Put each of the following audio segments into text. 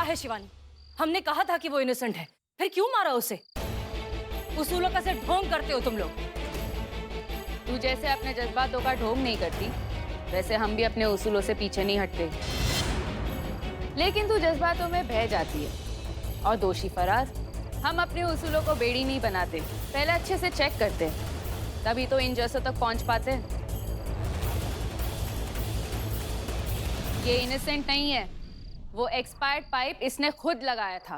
क्या है शिवानी? हमने कहा था कि वो इनोसेंट है, फिर क्यों मारा उसे? उसूलों का सिर्फ ढोंग करते हो तुम लोग। तू जैसे अपने जज्बातों का ढोंग नहीं करती, वैसे हम भी अपने उसूलों से पीछे नहीं हटते। लेकिन तू जज्बातों में बह जाती है। और दोषी फराज, हम अपने उसूलों को बेड़ी नहीं बनाते, पहले अच्छे से चेक करते हैं, तभी तो इन जैसों तक पहुंच पाते हैं। ये इनोसेंट नहीं है, वो एक्सपायर्ड पाइप इसने खुद लगाया था।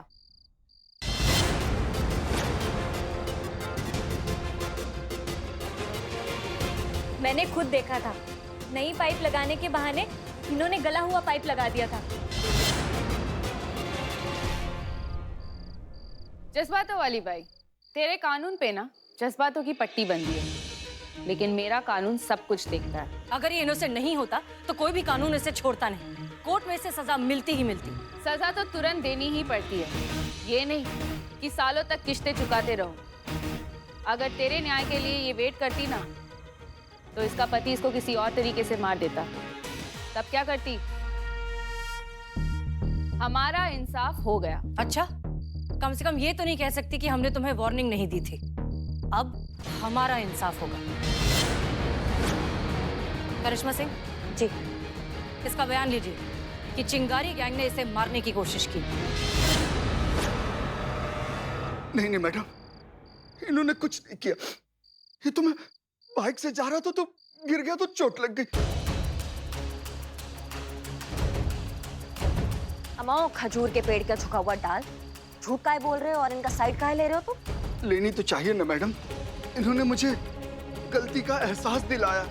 मैंने खुद देखा था, नई पाइप लगाने के बहाने इन्होंने गला हुआ पाइप लगा दिया था। जज्बातों वाली बाई, तेरे कानून पे ना जज्बातों की पट्टी बंधी है, लेकिन मेरा कानून सब कुछ देखता है। अगर ये इनोसेंट नहीं होता तो कोई भी कानून इसे छोड़ता नहीं। कोर्ट में इसे सजा मिलती ही मिलती। सजा तो तुरंत देनी ही पड़ती है, ये नहीं कि सालों तक किश्तें चुकाते रहो। अगर तेरे न्याय के लिए ये वेट करती ना, तो इसका पति इसको किसी और तरीके से मार देता। तब क्या करती? हमारा इंसाफ हो गया। अच्छा, कम से कम ये तो नहीं कह सकती कि हमने तुम्हें वार्निंग नहीं दी थी। अब हमारा इंसाफ होगा। करिश्मा सिंह जी। इसका बयान लीजिए कि चिंगारी गैंग ने इसे मारने की कोशिश की। नहीं नहीं मैडम, इन्होंने कुछ नहीं किया। ये तो मैं बाइक से जा रहा था तो गिर गया तो चोट लग गई। अमाओ, खजूर के पेड़ का झुका हुआ डाल, झूठ काहे बोल रहे हो और इनका साइड काहे ले रहे हो तुम? लेनी तो चाहिए ना मैडम, इन्होंने मुझे गलती का एहसास दिलाया,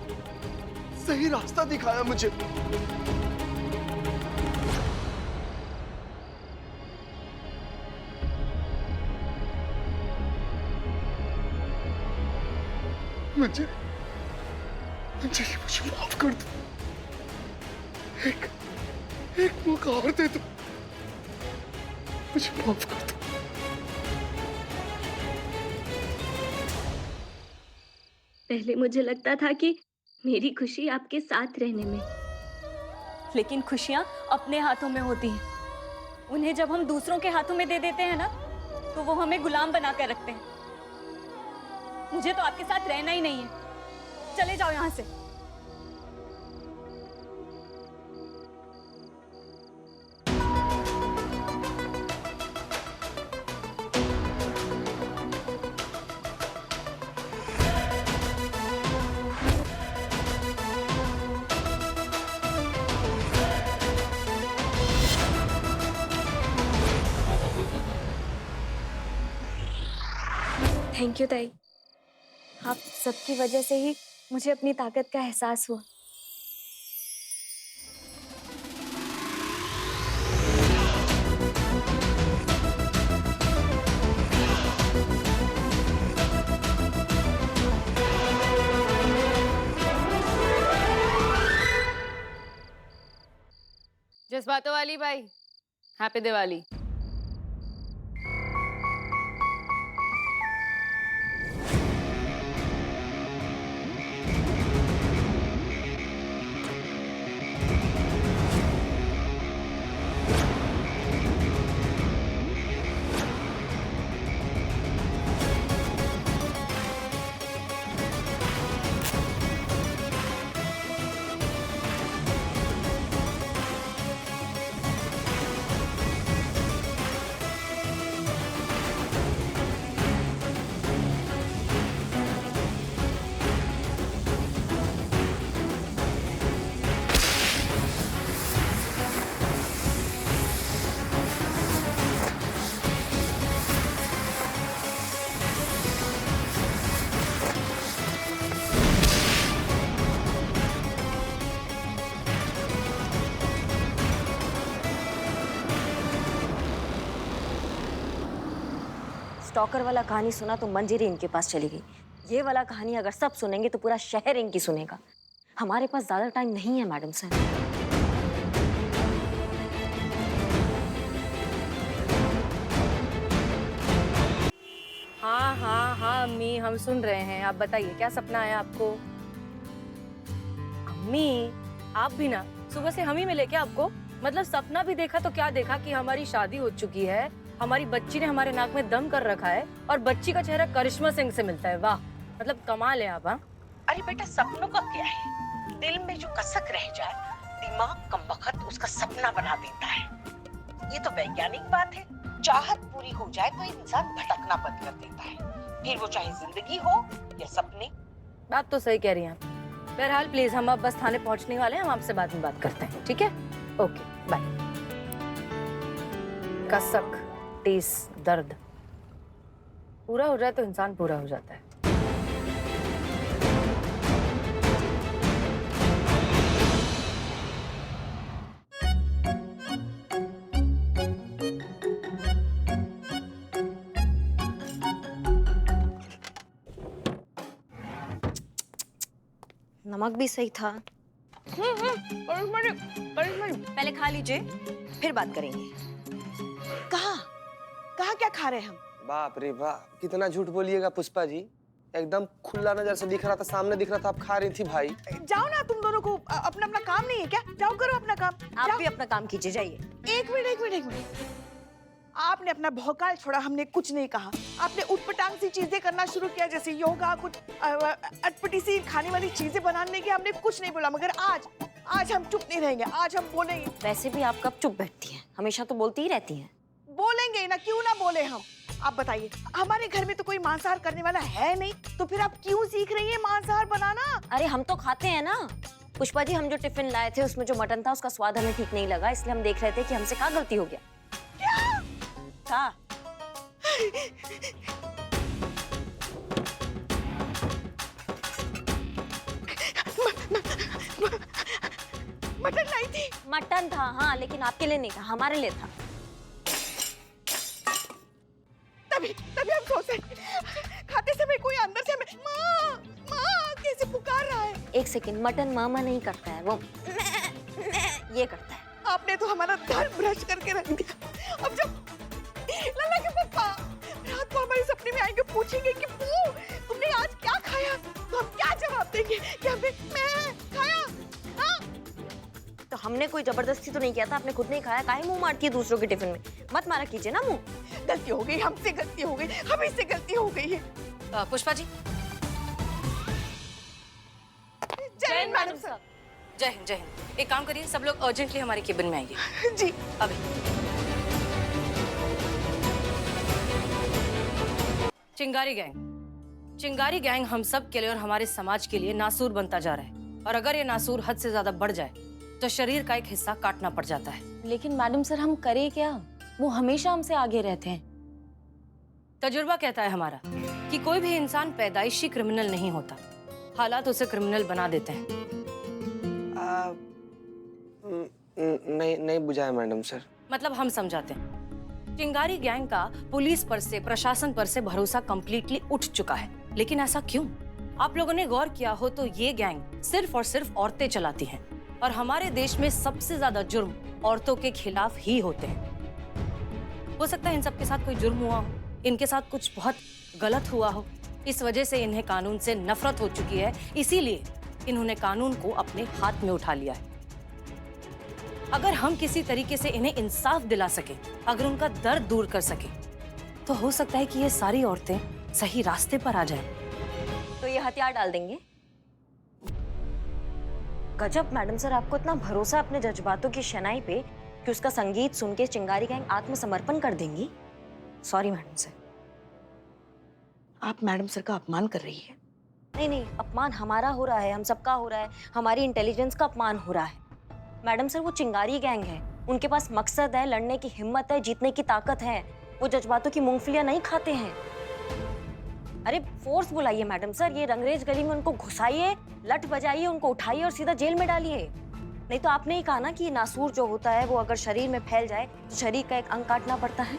सही रास्ता दिखाया मुझे। मुझे माफ कर दो। एक मौका और दे दो, मुझे माफ कर दो। पहले मुझे लगता था कि मेरी खुशी आपके साथ रहने में, लेकिन खुशियां अपने हाथों में होती हैं। उन्हें जब हम दूसरों के हाथों में दे देते हैं ना, तो वो हमें गुलाम बना कर रखते हैं। मुझे तो आपके साथ रहना ही नहीं है। चले जाओ यहाँ से। थैंक यू ताई, आप सबकी वजह से ही मुझे अपनी ताकत का एहसास हुआ। जज्बातों वाली बाई, हैप्पी दिवाली। स्टॉकर वाला कहानी सुना तो मंजिरी इनके पास चली गई। ये वाला कहानी अगर सब सुनेंगे तो पूरा शहर इनकी सुनेगा। हमारे पास ज्यादा टाइम नहीं है मैडम सर। हाँ हाँ हाँ अम्मी, हम सुन रहे हैं। आप बताइए, क्या सपना आया आपको? अम्मी, आप भी ना सुबह से हम ही मिले क्या आपको? मतलब सपना भी देखा तो क्या देखा कि हमारी शादी हो चुकी है, हमारी बच्ची ने हमारे नाक में दम कर रखा है और बच्ची का चेहरा करिश्मा सिंह से मिलता है। वाह, मतलब कमाल है आप। हाँ, अरे बेटा, सपनों का क्या है, दिल में जो कसक रह जाए दिमाग कमबख्त उसका सपना बना देता है। ये तो वैज्ञानिक बात है। चाहत पूरी हो जाए तो इंसान भटकना बंद कर देता है, फिर वो चाहे जिंदगी हो या सपने। बात तो सही कह रही हैं आप। बहरहाल प्लीज, हम अब बस थाने पहुंचने वाले हैं, हम आपसे बाद में बात करते हैं, ठीक है? Okay, bye. कसक, टीस, दर्द पूरा हो जाए तो इंसान पूरा हो जाता है। नमक भी सही था। पहले खा लीजिए, फिर बात करेंगे। कहाँ कहाँ क्या खा रहे हैं हम? बाप रे बाप, कितना झूठ बोलिएगा पुष्पा जी। एकदम खुला नजर से दिख रहा था, सामने दिख रहा था, आप खा रही थी भाई। जाओ ना, तुम दोनों को अपना अपना काम नहीं है क्या? जाओ करो अपना काम। आप भी अपना काम कीजिए, जाइए। एक मिनट। आपने अपना भौकाल छोड़ा, हमने कुछ नहीं कहा। आपने उटपटांग सी चीजें करना शुरू किया, जैसे योगा, कुछ अटपटी सी खाने वाली चीजें बनाने की। हमने कुछ नहीं बोला, मगर आज हम चुप नहीं रहेंगे। आज हम बोलेंगे। वैसे भी आप कब चुप बैठती हैं? हमेशा तो बोलती ही रहती हैं। बोलेंगे ना, क्यों ना बोले हम। आप बताइए, हमारे घर में तो कोई मांसाहार करने वाला है नहीं, तो फिर आप क्यों सीख रही है मांसाहार बनाना? अरे हम तो खाते हैं ना। पुष्पा जी, हम जो टिफिन लाए थे उसमें जो मटन था उसका स्वाद हमें ठीक नहीं लगा, इसलिए हम देख रहे थे कि हमसे क्या गलती हो गया। क्या? मटन लाई थी। मटन था, हाँ, लेकिन आपके लिए नहीं था, हमारे लिए था। तभी हम सोच रहे खाते समय कोई अंदर से हमें माँ कैसे पुकार रहा है। एक सेकंड, मटन मामा नहीं करता है, वो ये करता है। आपने तो हमारा धर्म भ्रष्ट करके रख दिया। अब जब लल्ला के पापा रात को हमारे सपने में आएंगे, पूछेंगे कि तुमने आज क्या खाया, तो हम क्या जवाब देंगे कि हमने खाया? हाँ? तो हमने कोई जबरदस्ती तो नहीं किया था, आपने खुद नहीं खाया, काहे मुंह मारती है दूसरों के टिफिन में? मत मारा कीजिए ना मुंह। गलती हो गई, हमसे गलती हो गई, हमें से गलती हो गई है। पुष्पा जी। जय हिंद मैडम साहब। जय हिंद, जय हिंद। एक काम करिए, सब लोग अर्जेंटली हमारे केबिन में आइए। जी अभी। चिंगारी गैंग हम सब के लिए और हमारे समाज के लिए नासूर बनता जा रहा है, और अगर ये नासूर हद से ज्यादा बढ़ जाए तो शरीर का एक हिस्सा काटना पड़ जाता है। लेकिन मैडम सर, हम करें क्या? वो हमेशा हमसे आगे रहते हैं। तजुर्बा कहता है हमारा कि कोई भी इंसान पैदाइशी क्रिमिनल नहीं होता, हालात उसे क्रिमिनल बना देते हैं। नहीं बुझा है मैडम सर। मतलब हम समझाते हैं। चिंगारी गैंग का पुलिस पर से, प्रशासन पर से भरोसा कंप्लीटली उठ चुका है। लेकिन ऐसा क्यों? आप लोगों ने गौर किया हो तो ये गैंग सिर्फ और सिर्फ औरतें चलाती हैं, और हमारे देश में सबसे ज्यादा जुर्म औरतों के खिलाफ ही होते हैं। हो सकता है इन सबके साथ कोई जुर्म हुआ हो, इनके साथ कुछ बहुत गलत हुआ हो, इस वजह से इन्हें कानून से नफरत हो चुकी है, इसीलिए इन्होंने कानून को अपने हाथ में उठा लिया है। अगर हम किसी तरीके से इन्हें इंसाफ दिला सके, अगर उनका दर्द दूर कर सके, तो हो सकता है कि ये सारी औरतें सही रास्ते पर आ जाएं। तो ये हथियार डाल देंगे? गजब मैडम सर, आपको इतना भरोसा अपने जज्बातों की शनाई पे कि उसका संगीत सुन के चिंगारी गैंग आत्मसमर्पण कर देंगी। Sorry madam sir. आप मैडम सर का अपमान कर रही है। नहीं, अपमान हमारा हो रहा है, हम सबका हो रहा है, हमारी इंटेलिजेंस का अपमान हो रहा है। मैडम सर, वो चिंगारी गैंग है, उनके पास मकसद है, लड़ने की हिम्मत है, जीतने की ताकत है। वो जज्बातों की मूंगफलियां नहीं खाते हैं। अरे फोर्स बुलाइए मैडम सर, ये रंगरेज गली में उनको घुसाइए, लठ बजाइए, उनको उठाइए और सीधा जेल में डालिए। नहीं तो आपने ही कहा ना कि नासूर जो होता है वो अगर शरीर में फैल जाए तो शरीर का एक अंग काटना पड़ता है।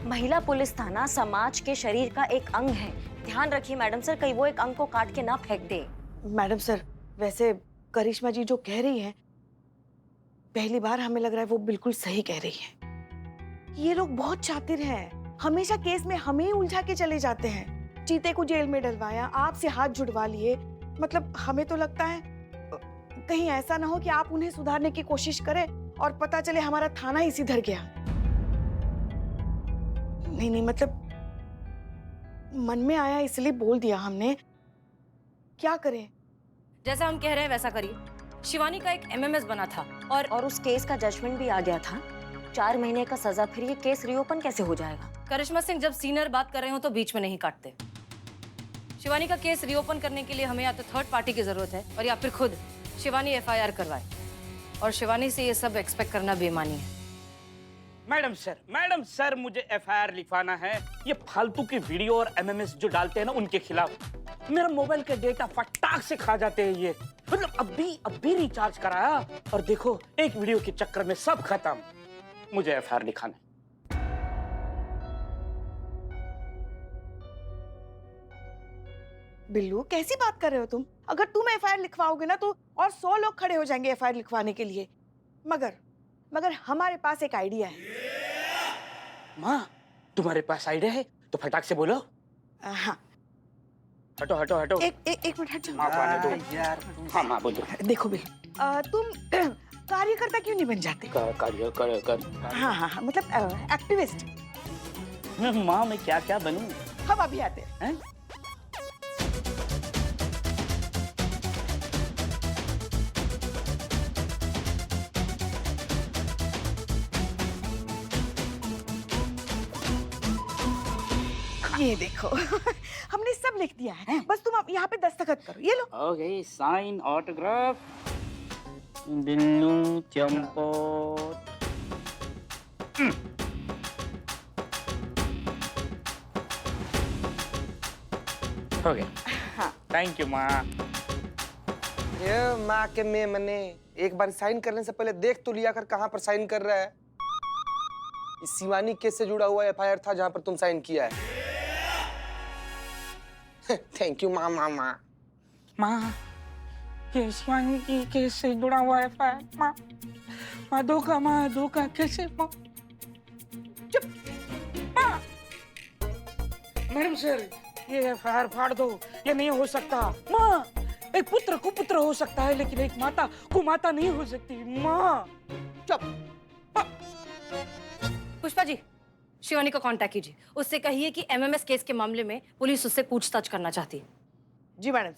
महिला पुलिस थाना समाज के शरीर का एक अंग है। ध्यान रखिए मैडम सर, कहीं वो एक अंग को काट के ना फेंक दे। मैडम सर, वैसे करिश्मा जी जो कह रही है, पहली बार हमें लग रहा है वो बिल्कुल सही कह रही है। ये लोग बहुत शातिर हैं, हमेशा केस में हमें ही उलझा के चले जाते हैं। चीते को जेल में डलवाया, आपसे हाथ जुड़वा लिए। मतलब हमें तो लगता है कहीं ऐसा ना हो कि आप उन्हें सुधारने की कोशिश करें और पता चले हमारा थाना ही सिधर गया। नहीं नहीं, मतलब मन में आया इसलिए बोल दिया हमने। क्या करें? जैसा हम कह रहे हैं वैसा करिए। शिवानी का एक एमएमएस बना था और उस केस का जजमेंट भी आ गया था। 4 महीने का सजा, फिर ये केस रीओपन कैसे हो जाएगा? करिश्मा सिंह, जब सीनियर बात कर रहे हो तो बीच में नहीं काटते। शिवानी का केस रीओपन करने के लिए हमें या तो थर्ड पार्टी की जरूरत है और या फिर खुद शिवानी एफआईआर करवाए। और शिवानी से ये सब एक्सपेक्ट करना बेईमानी है। मैडम सर मुझे एफआईआर लिखवाना है। ये फालतू की वीडियो और एमएमएस जो डालते हैं ना उनके खिलाफ। मेरा मोबाइल का डेटा फटाक से खा जाते हैं ये। मतलब अभी रिचार्ज कराया और देखो एक वीडियो के चक्कर में सब खत्म। मुझे एफआईआर लिखाना है। बिल्लू, कैसी बात कर रहे हो तुम? अगर तुम एफआईआर लिखवाओगे ना तो और 100 लोग खड़े हो जाएंगे एफआईआर लिखवाने के लिए। मगर हमारे पास एक आइडिया है। माँ, तुम्हारे पास आइडिया है तो फटाक से बोलो। हाँ, हटो। एक मिनट हट जाओ। माँ को आने दो। यार हाँ माँ बोलो। देखो बिल्लू, तुम कार्यकर्ता क्यों नहीं बन जाते? कर। हाँ, मतलब एक्टिविस्ट। माँ मैं क्या बनूं? हम अभी आते हैं। ये देखो हमने सब लिख दिया है। बस तुम अब यहाँ पे दस्तखत करो। ये लो। Okay, sign autograph Billu Champo. हो गया। हाँ। थैंक यू माँ। ये माँ के में मने एक बार साइन करने से पहले देख तो लिया कर कहाँ पर साइन कर रहा है। इस शिवानी केस से जुड़ा हुआ एफआईआर था जहाँ पर तुम साइन किया है। थैंक यू माँ। माँ, ये शिवानी की केस से जुड़ा हुआ है माँ। माँ धोखा कैसे माँ? चुप। माँ, मैडम सर ये एफआईआर फाड़ दो। ये नहीं हो सकता माँ। एक पुत्र कुपुत्र हो सकता है लेकिन एक माता कुमाता नहीं हो सकती माँ। चुप। पुष्पा जी, शिवानी को कांटेक्ट कीजिए। उससे कहिए कि एमएमएस केस के मामले में पुलिस उससे पूछताछ करना चाहती है। जी मैडम।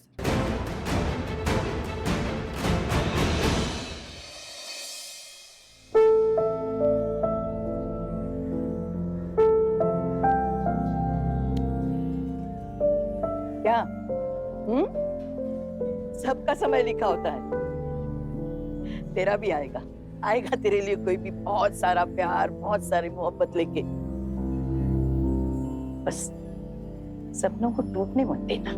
क्या? सबका समय लिखा होता है। तेरा भी आएगा तेरे लिए कोई भी बहुत सारा प्यार, बहुत सारी मोहब्बत लेके। बस सपनों को टूटने मत देना।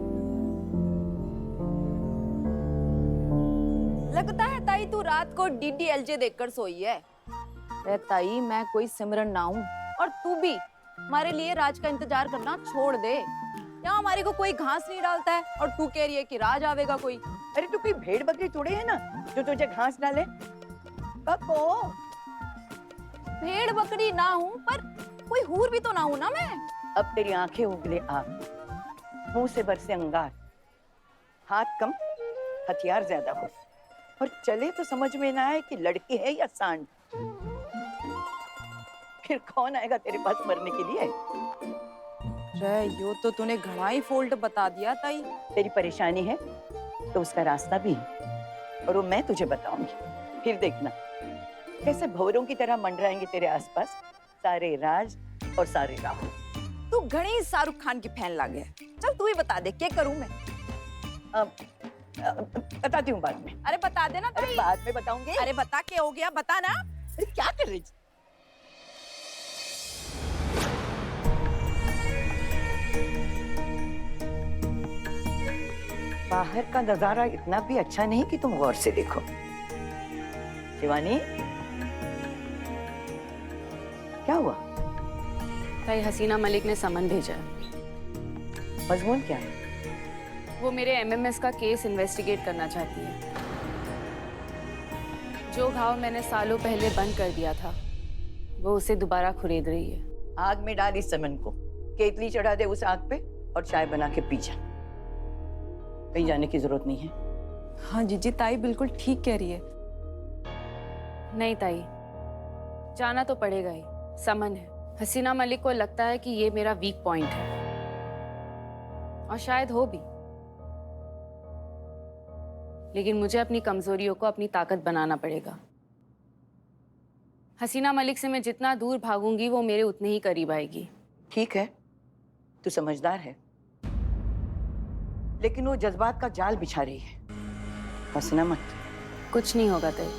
लगता है ताई तू रात को DDLJ देखकर सोई है। अरे ताई, मैं कोई सिमरन ना हूँ और तू भी हमारे लिए राज का इंतजार करना छोड़ दे। यहाँ हमारे को कोई घास नहीं डालता है और तू कह रही है कि राज आवेगा कोई। अरे तू कोई भेड़ बकरी थोड़े है ना जो तुझे घास डाले। बको, भेड़ बकरी ना हूँ पर कोई हूर भी तो ना हूँ ना मैं। अब तेरी आंखें उगले आग, मुंह से बरसे अंगार, हाथ कम हथियार ज्यादा हो और चले तो समझ में ना आए कि लड़की है या सांड। फिर कौन आएगा तेरे पास मरने के लिए? यो तो तूने घना ही फोल्ट बता दिया ताई। तेरी परेशानी है तो उसका रास्ता भी है और वो मैं तुझे बताऊंगी। फिर देखना कैसे भंवरों की तरह मंडराएंगे तेरे आसपास सारे राज और सारे राहुल। तू घनी शाहरुख खान की फैन लग है। चल तू ही बता दे क्या करूं मैं। बताती हूँ बाद में। अरे बता देना ताई। अरे बाद में बताऊंगी। अरे बता क्या हो गया, बता ना। अरे क्या कर रही? बाहर का नजारा इतना भी अच्छा नहीं कि तुम गौर से देखो। शिवानी, क्या हुआ? ताई, हसीना मलिक ने समन भेजा है। मजमून क्या है? वो मेरे एमएमएस का केस इन्वेस्टिगेट करना चाहती है। जो घाव मैंने सालों पहले बंद कर दिया था वो उसे दोबारा खुरेद रही है। आग में डाल इस समन को, केतली चढ़ा दे उस आग पे और चाय बना के पी जा। कहीं जाने की जरूरत नहीं है। हाँ जीजी, ताई बिल्कुल ठीक कह रही है। नहीं ताई, जाना तो पड़ेगा ही, समन है। हसीना मलिक को लगता है कि ये मेरा वीक पॉइंट है, और शायद हो भी, लेकिन मुझे अपनी कमजोरियों को अपनी ताकत बनाना पड़ेगा। हसीना मलिक से मैं जितना दूर भागूंगी वो मेरे उतने ही करीब आएगी। ठीक है, तू समझदार है, लेकिन वो जज्बात का जाल बिछा रही है। हंसना मत। कुछ नहीं होगा तेरे,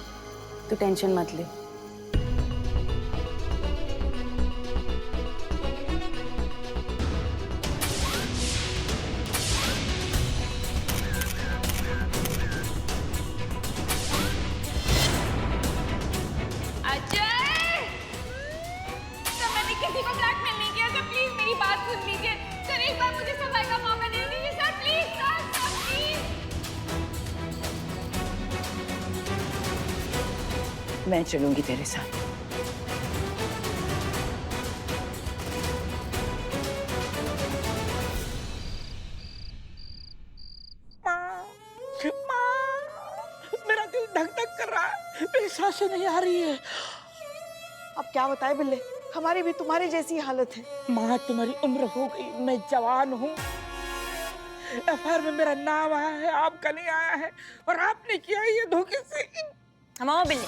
तू टेंशन मत ले। किसी को ब्लैकमेल नहीं किया सर, प्लीज मेरी बात सुन लीजिए सर, एक बार मुझे सफाई का मौका दे दीजिए sir, please sir, sir please. मैं चलूंगी तेरे साथ। मेरा दिल धक धक कर रहा है, मेरी सांसें नहीं आ रही है। अब क्या बताए बिल्ले, हमारी भी तुम्हारी जैसी हालत है। माँ, तुम्हारी उम्र हो गई, मैं जवान हूँ। एफआईआर में मेरा नाम आया है, आपका नहीं आया है, और आपने किया ये धोखे से। हमाओ बिल्ले,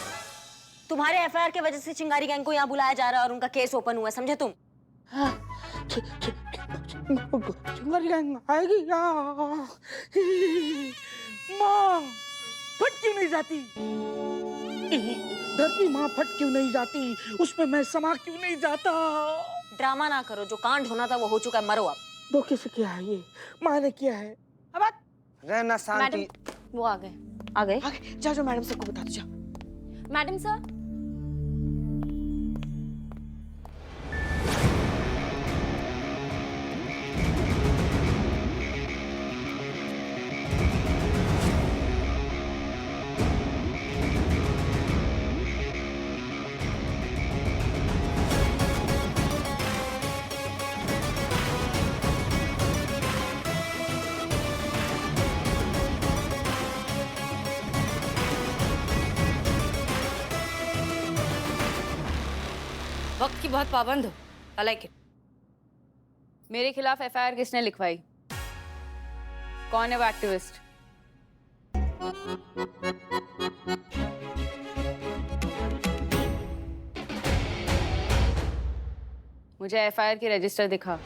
तुम्हारे एफआईआर की वजह से चिंगारी गैंग को यहाँ बुलाया जा रहा है और उनका केस ओपन हुआ, समझे तुम? हाँ, चिंगारी गैंग आएगी यहाँ। माँ फट क्यों नहीं जाती? धरती माँ फट क्यों नहीं जाती? उसमें मैं समा क्यों नहीं जाता? ड्रामा ना करो, जो कांड होना था वो हो चुका है, मरो अब। धोखे से किया है ये, माँ ने किया है। अब रहना शांति। मैडम, वो आ गए। आ गए? जाओ जाओ, मैडम सर को बता दो, जाओ। Madam sir. वक्त की बहुत पाबंद हो। I like it. मेरे खिलाफ एफआईआर किसने लिखवाई? कौन है वो एक्टिविस्ट? मुझे एफआईआर की रजिस्टर दिखा।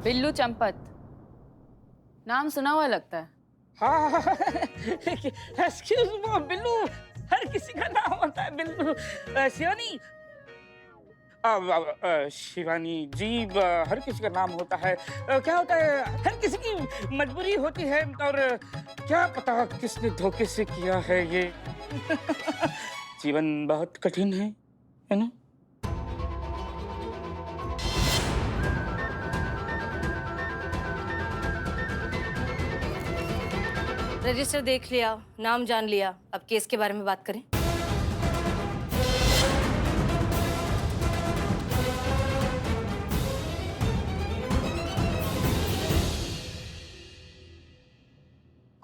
बिल्लू चंपत, नाम सुना हुआ लगता है। हाँ, एक्सक्यूज मी बिल्लू, हर किसी का नाम होता है बिल्लू। शिवानी, शिवानी जी, हर किसी का नाम होता है। क्या होता है, हर किसी की मजबूरी होती है, और क्या पता किसने धोखे से किया है ये। जीवन बहुत कठिन है ना? रजिस्टर देख लिया, नाम जान लिया, अब केस के बारे में बात करें।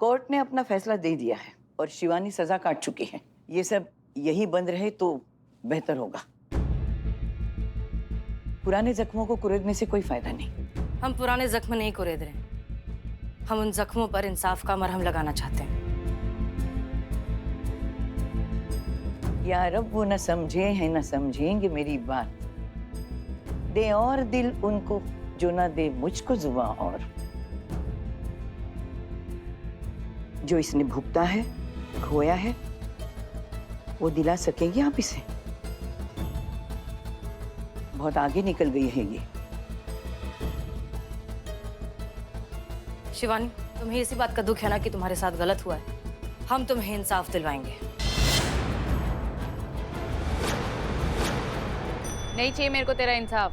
कोर्ट ने अपना फैसला दे दिया है और शिवानी सजा काट चुकी है। ये सब यही बंद रहे तो बेहतर होगा। पुराने जख्मों को कुरेदने से कोई फायदा नहीं। हम पुराने जख्म नहीं कुरेद रहे, हम उन जख्मों पर इंसाफ का मरहम लगाना चाहते हैं। यार अब वो न समझे हैं न समझेंगे मेरी बात। दे और दिल उनको जो ना दे मुझको जुबां, और जो इसने भुगता है, खोया है, वो दिला सकेंगे आप इसे? बहुत आगे निकल गई है ये। शिवानी, तुम्हें इसी बात का दुख है ना कि तुम्हारे साथ गलत हुआ है? हम तुम्हें इंसाफ दिलवाएंगे। नहीं चाहिए मेरे को तेरा इंसाफ।